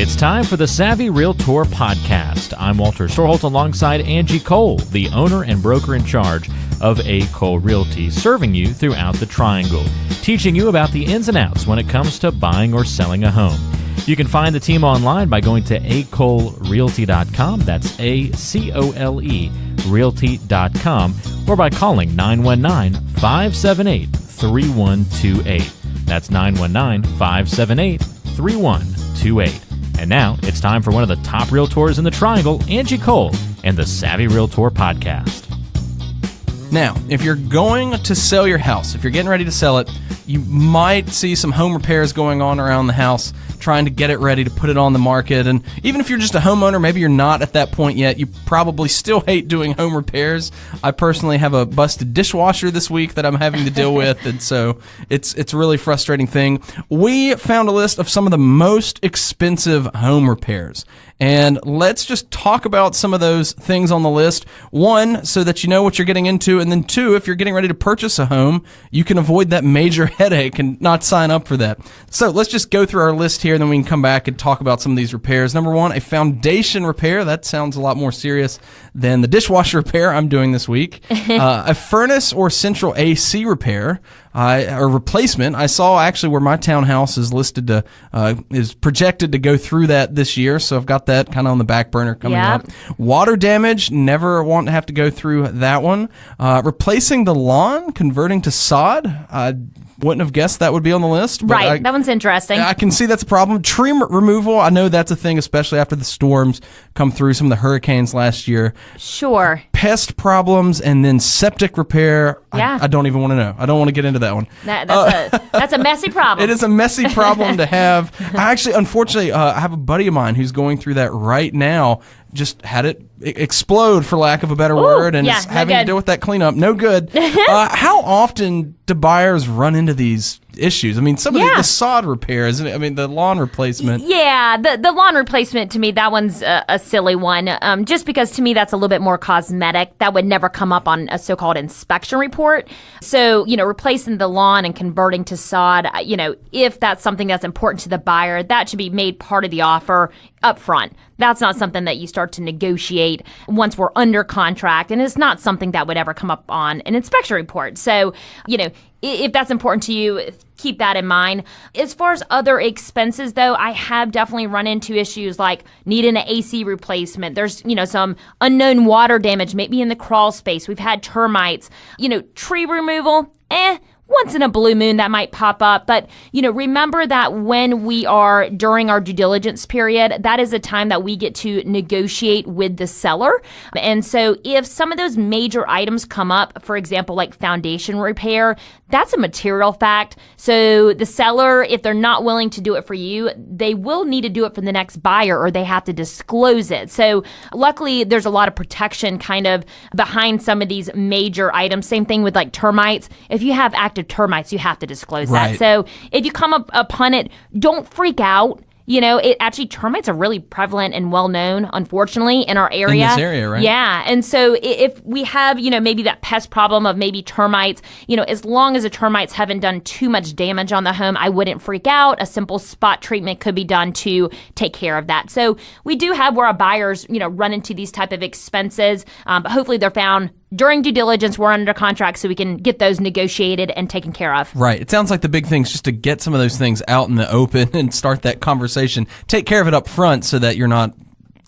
It's time for the Savvy Realtor Podcast. I'm Walter Storholt alongside Angie Cole, the owner and broker in charge of A. Cole Realty, serving you throughout the Triangle, teaching you about the ins and outs when it comes to buying or selling a home. You can find the team online by going to acolerealty.com. That's A-C-O-L-E realty.com, or by calling 919-578-3128. That's 919-578-3128. And now it's time for one of the top realtors in the Triangle, Angie Cole, and the Savvy Realtor Podcast. Now, if you're going to sell your house, if you're getting ready to sell it, you might see some home repairs going on around the house, trying to get it ready to put it on the market. And even if you're just a homeowner, maybe you're not at that point yet, you probably still hate doing home repairs. I personally have a busted dishwasher this week that I'm having to deal with, and so it's a really frustrating thing. We found a list of some of the most expensive home repairs. And let's just talk about some of those things on the list. One, so that you know what you're getting into. And then two, if you're getting ready to purchase a home, you can avoid that major headache and not sign up for that. So let's just go through our list here, and then we can come back and talk about some of these repairs. Number one, a foundation repair. That sounds a lot more serious than the dishwasher repair I'm doing this week. A furnace or central AC repair. Or replacement. I saw actually where my townhouse is listed to, is projected to go through that this year, so I've got that kind of on the back burner coming up. Water damage, never want to have to go through that one. Replacing the lawn, converting to sod. I wouldn't have guessed that would be on the list. But right, that one's interesting. I can see that's a problem. Tree removal, I know that's a thing, especially after the storms come through, some of the hurricanes last year. Sure. Pest problems, and then septic repair. Yeah. I don't even want to know. I don't want to get into that one. That's a messy problem. It is a messy problem to have. I actually, unfortunately, I have a buddy of mine who's going through that right now. Just had it explode, for lack of a better word, and is having to deal with that cleanup. No good. How often do buyers run into these issues? I mean, some of the sod repair, isn't it? I mean, the lawn replacement. Yeah, the lawn replacement, to me, that one's a silly one. Just because, to me, that's a little bit more cosmetic. That would never come up on a so-called inspection report. So, replacing the lawn and converting to sod, if that's something that's important to the buyer, that should be made part of the offer up front. That's not something that you start to negotiate once we're under contract, and it's not something that would ever come up on an inspection report. So, if that's important to you, keep that in mind. As far as other expenses, though, I have definitely run into issues like needing an AC replacement. There's, some unknown water damage, maybe in the crawl space. We've had termites. Tree removal, once in a blue moon that might pop up. But, remember that when we are during our due diligence period, that is a time that we get to negotiate with the seller. And so if some of those major items come up, for example, like foundation repair, that's a material fact. So the seller, if they're not willing to do it for you, they will need to do it for the next buyer, or they have to disclose it. So luckily, there's a lot of protection kind of behind some of these major items. Same thing with like termites. If you have active termites, you have to disclose that. So if you come up upon it, don't freak out. Termites are really prevalent and well-known, unfortunately, in our area. In this area, right? Yeah. And so if we have, maybe that pest problem of maybe termites, as long as the termites haven't done too much damage on the home, I wouldn't freak out. A simple spot treatment could be done to take care of that. So we do have where our buyers, run into these type of expenses, but hopefully they're found during due diligence. We're under contract, so we can get those negotiated and taken care of. Right. It sounds like the big thing is just to get some of those things out in the open and start that conversation. Take care of it up front so that you're not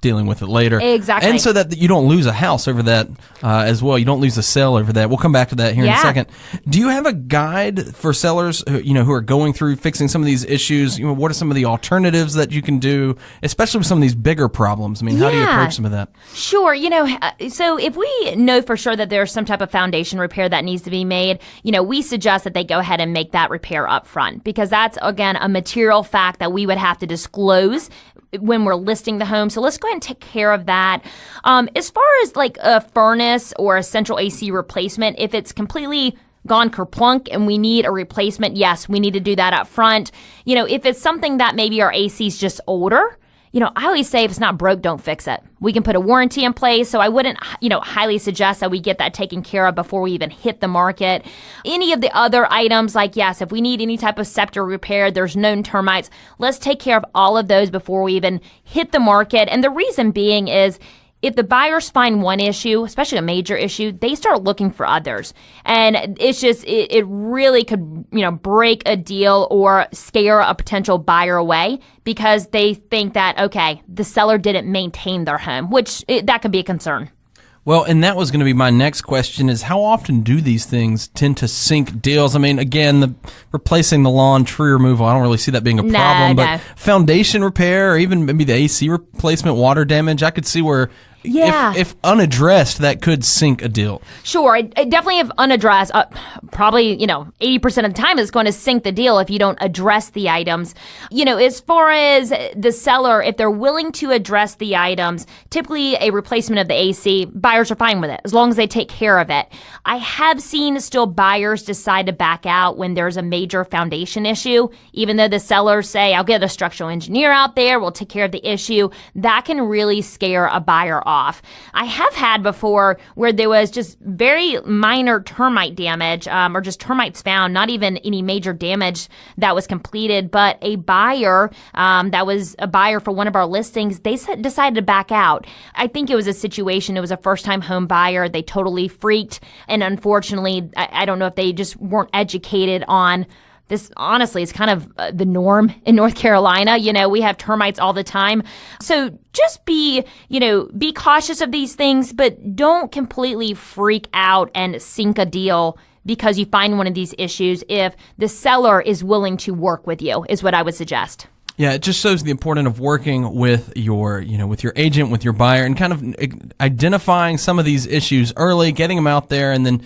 dealing with it later. Exactly. And so that you don't lose a house over that as well. You don't lose a sale over that. We'll come back to that here in a second. Do you have a guide for sellers who are going through fixing some of these issues? What are some of the alternatives that you can do, especially with some of these bigger problems? I mean, how do you approach some of that? Sure. So if we know for sure that there's some type of foundation repair that needs to be made, we suggest that they go ahead and make that repair up front, because that's, again, a material fact that we would have to disclose when we're listing the home. So let's go ahead and take care of that. As far as like a furnace or a central AC replacement, if it's completely gone kerplunk and we need a replacement, yes, we need to do that up front. If it's something that maybe our AC is just older, I always say if it's not broke, don't fix it. We can put a warranty in place, so I wouldn't, highly suggest that we get that taken care of before we even hit the market. Any of the other items, like, yes, if we need any type of septic repair, there's known termites, let's take care of all of those before we even hit the market. And the reason being is, if the buyers find one issue, especially a major issue, they start looking for others. And it's just, it really could, break a deal or scare a potential buyer away because they think that, okay, the seller didn't maintain their home, which that could be a concern. Well, and that was going to be my next question is how often do these things tend to sink deals? I mean, again, replacing the lawn, tree removal, I don't really see that being a problem, but foundation repair or even maybe the AC replacement, water damage, I could see where if unaddressed, that could sink a deal. Sure. Definitely if unaddressed, probably, 80% of the time it's going to sink the deal if you don't address the items. As far as the seller, if they're willing to address the items, typically a replacement of the AC, buyers are fine with it as long as they take care of it. I have seen still buyers decide to back out when there's a major foundation issue, even though the sellers say, I'll get a structural engineer out there, we'll take care of the issue. That can really scare a buyer off. I have had before where there was just very minor termite damage or just termites found, not even any major damage that was completed, but a buyer that was a buyer for one of our listings, they decided to back out. I think it was a situation, it was a first-time home buyer. They totally freaked, and unfortunately, I don't know if they just weren't educated on this. Honestly, is kind of the norm in North Carolina. We have termites all the time. So just be cautious of these things, but don't completely freak out and sink a deal because you find one of these issues if the seller is willing to work with you, is what I would suggest. Yeah, it just shows the importance of working with your agent, with your buyer, and kind of identifying some of these issues early, getting them out there, and then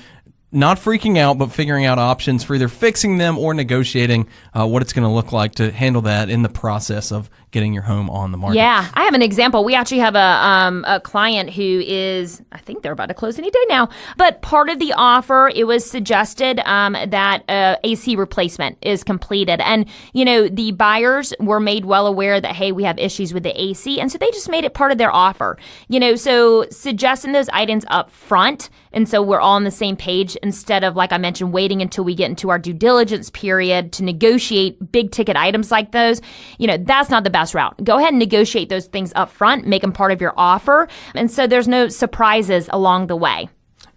not freaking out, but figuring out options for either fixing them or negotiating what it's going to look like to handle that in the process of getting your home on the market. Yeah, I have an example. We actually have a client who is, I think they're about to close any day now, but part of the offer, it was suggested that AC replacement is completed. And, the buyers were made well aware that, hey, we have issues with the AC, and so they just made it part of their offer. So suggesting those items up front, and so we're all on the same page instead of, like I mentioned, waiting until we get into our due diligence period to negotiate big ticket items like those. That's not the best route. Go ahead and negotiate those things up front, make them part of your offer, and so there's no surprises along the way.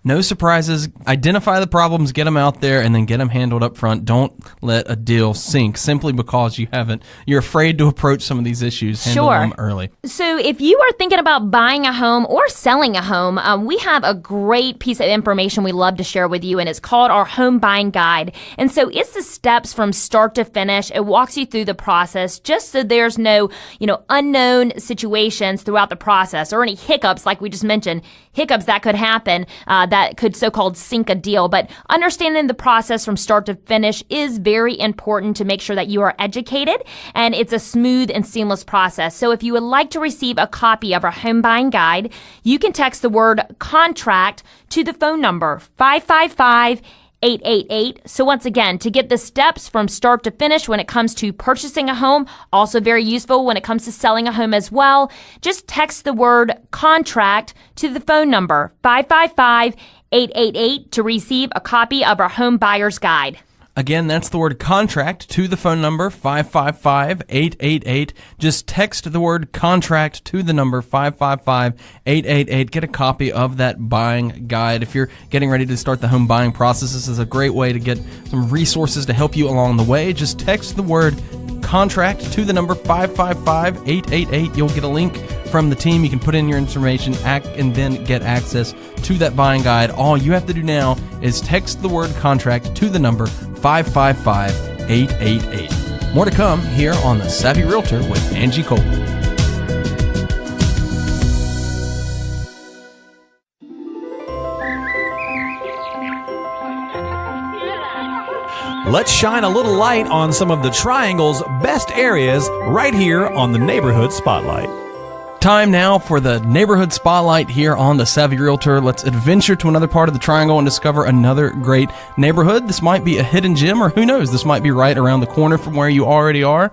No surprises. Identify the problems, get them out there, and then get them handled up front. Don't let a deal sink simply because you're afraid to approach some of these issues. Handle them early. So if you are thinking about buying a home or selling a home, we have a great piece of information we love to share with you, and it's called our Home Buying Guide. And so it's the steps from start to finish. It walks you through the process just so there's no, unknown situations throughout the process or any hiccups, like we just mentioned, hiccups that could happen that could so-called sink a deal. But understanding the process from start to finish is very important to make sure that you are educated and it's a smooth and seamless process. So if you would like to receive a copy of our Home Buying Guide, you can text the word contract to the phone number 555-888. So once again, to get the steps from start to finish when it comes to purchasing a home, also very useful when it comes to selling a home as well, just text the word contract to the phone number 555-888 to receive a copy of our Home Buyer's Guide. Again, that's the word contract to the phone number 555-888. Just text the word contract to the number 555-888. Get a copy of that buying guide. If you're getting ready to start the home buying process, this is a great way to get some resources to help you along the way. Just text the word contract to the number 555-888. You'll get a link from the team. You can put in your information and then get access to that buying guide. All you have to do now is text the word contract to the number 555-888. More to come here on The Savvy Realtor with Angie Cole. Let's shine a little light on some of the Triangle's best areas right here on the Neighborhood Spotlight. Time now for the Neighborhood Spotlight here on The Savvy Realtor. Let's adventure to another part of the Triangle and discover another great neighborhood. This might be a hidden gem, or who knows, this might be right around the corner from where you already are.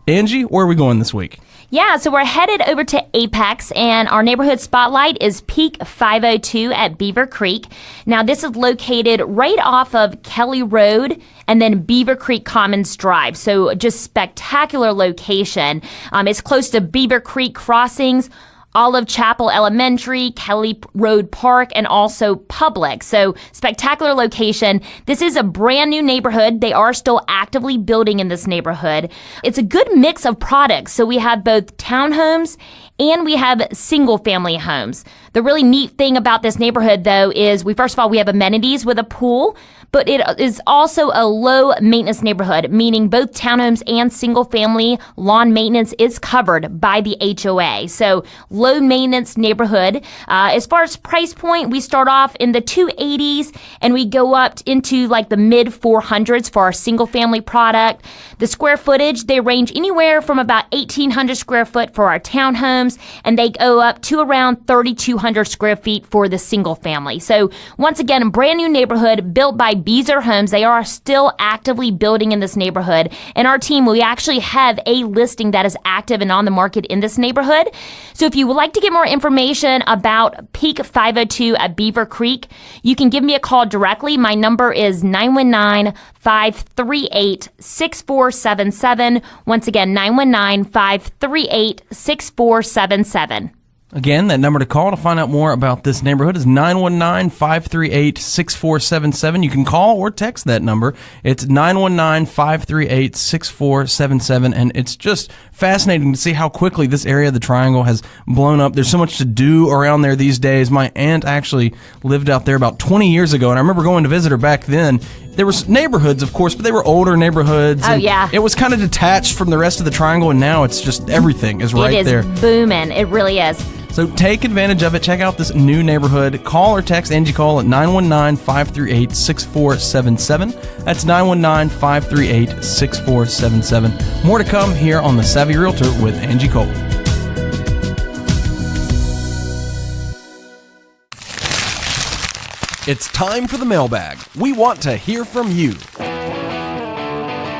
Angie, where are we going this week? Yeah, so we're headed over to Apex, and our neighborhood spotlight is Peak 502 at Beaver Creek. Now, this is located right off of Kelly Road and then Beaver Creek Commons Drive. So just spectacular location. It's close to Beaver Creek crossings, Olive Chapel Elementary, Kelly Road Park, and also Public. So spectacular location. This is a brand new neighborhood. They are still actively building in this neighborhood. It's a good mix of products. So we have both townhomes and we have single family homes. The really neat thing about this neighborhood, though, is first of all, we have amenities with a pool, but it is also a low maintenance neighborhood, meaning both townhomes and single family lawn maintenance is covered by the HOA. So low maintenance neighborhood. As far as price point, we start off in the 280s and we go up into like the mid 400s for our single family product. The square footage, they range anywhere from about 1,800 square foot for our townhomes, and they go up to around 3,200 square feet for the single family. So once again, a brand new neighborhood built by Beazer Homes. They are still actively building in this neighborhood. And our team, we actually have a listing that is active and on the market in this neighborhood. So if you would like to get more information about Peak 502 at Beaver Creek, you can give me a call directly. My number is 919-538-6477. Once again, 919-538-6477. Again, that number to call to find out more about this neighborhood is 919-538-6477. You can call or text that number. It's 919-538-6477, and it's just fascinating to see how quickly this area of the Triangle has blown up. There's so much to do around there these days. My aunt actually lived out there about 20 years ago, and I remember going to visit her back then. There was neighborhoods, of course, but they were older neighborhoods. Oh, yeah. It was kind of detached from the rest of the Triangle, and now it's just everything is right there. It is booming. It really is. So take advantage of it. Check out this new neighborhood. Call or text Angie Cole at 919-538-6477. That's 919-538-6477. More to come here on The Savvy Realtor with Angie Cole. It's time for the mailbag. We want to hear from you.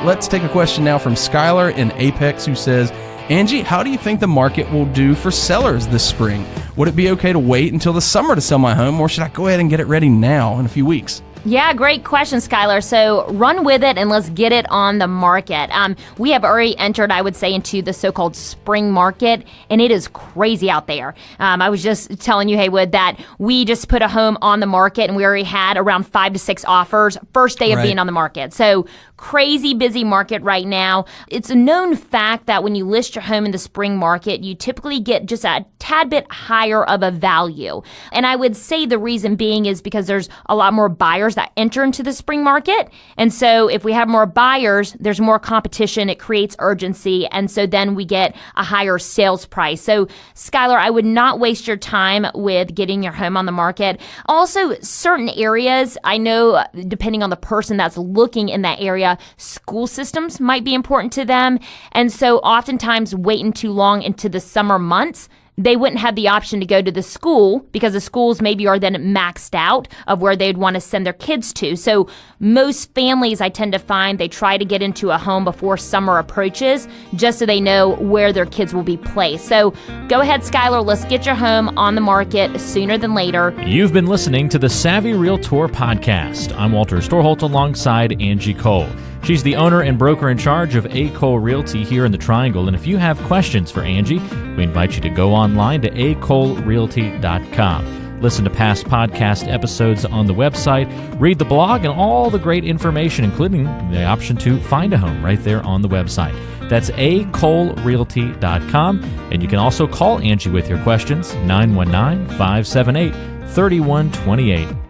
Let's take a question now from Skylar in Apex, who says, Angie, how do you think the market will do for sellers this spring? Would it be okay to wait until the summer to sell my home, or should I go ahead and get it ready now in a few weeks? Yeah, great question, Skylar. So run with it and let's get it on the market. We have already entered, I would say, into the so-called spring market, and it is crazy out there. I was just telling you, Haywood, that we just put a home on the market and we already had around 5 to 6 offers first day of being on the market. So crazy busy market right now. It's a known fact that when you list your home in the spring market, you typically get just a tad bit higher of a value. And I would say the reason being is because there's a lot more buyers that enter into the spring market. And so if we have more buyers, there's more competition. It creates urgency. And so then we get a higher sales price. So Skylar, I would not waste your time with getting your home on the market. Also, certain areas, I know depending on the person that's looking in that area, school systems might be important to them. And so oftentimes waiting too long into the summer months, they wouldn't have the option to go to the school because the schools maybe are then maxed out of where they'd want to send their kids to. So most families, I tend to find, they try to get into a home before summer approaches just so they know where their kids will be placed. So go ahead, Skylar, let's get your home on the market sooner than later. You've been listening to the Savvy Realtor podcast. I'm Walter Storholt alongside Angie Cole. She's the owner and broker in charge of A. Cole Realty here in the Triangle. And if you have questions for Angie, we invite you to go online to acolerealty.com. Listen to past podcast episodes on the website, read the blog, and all the great information, including the option to find a home right there on the website. That's acolerealty.com. And you can also call Angie with your questions, 919-578-3128.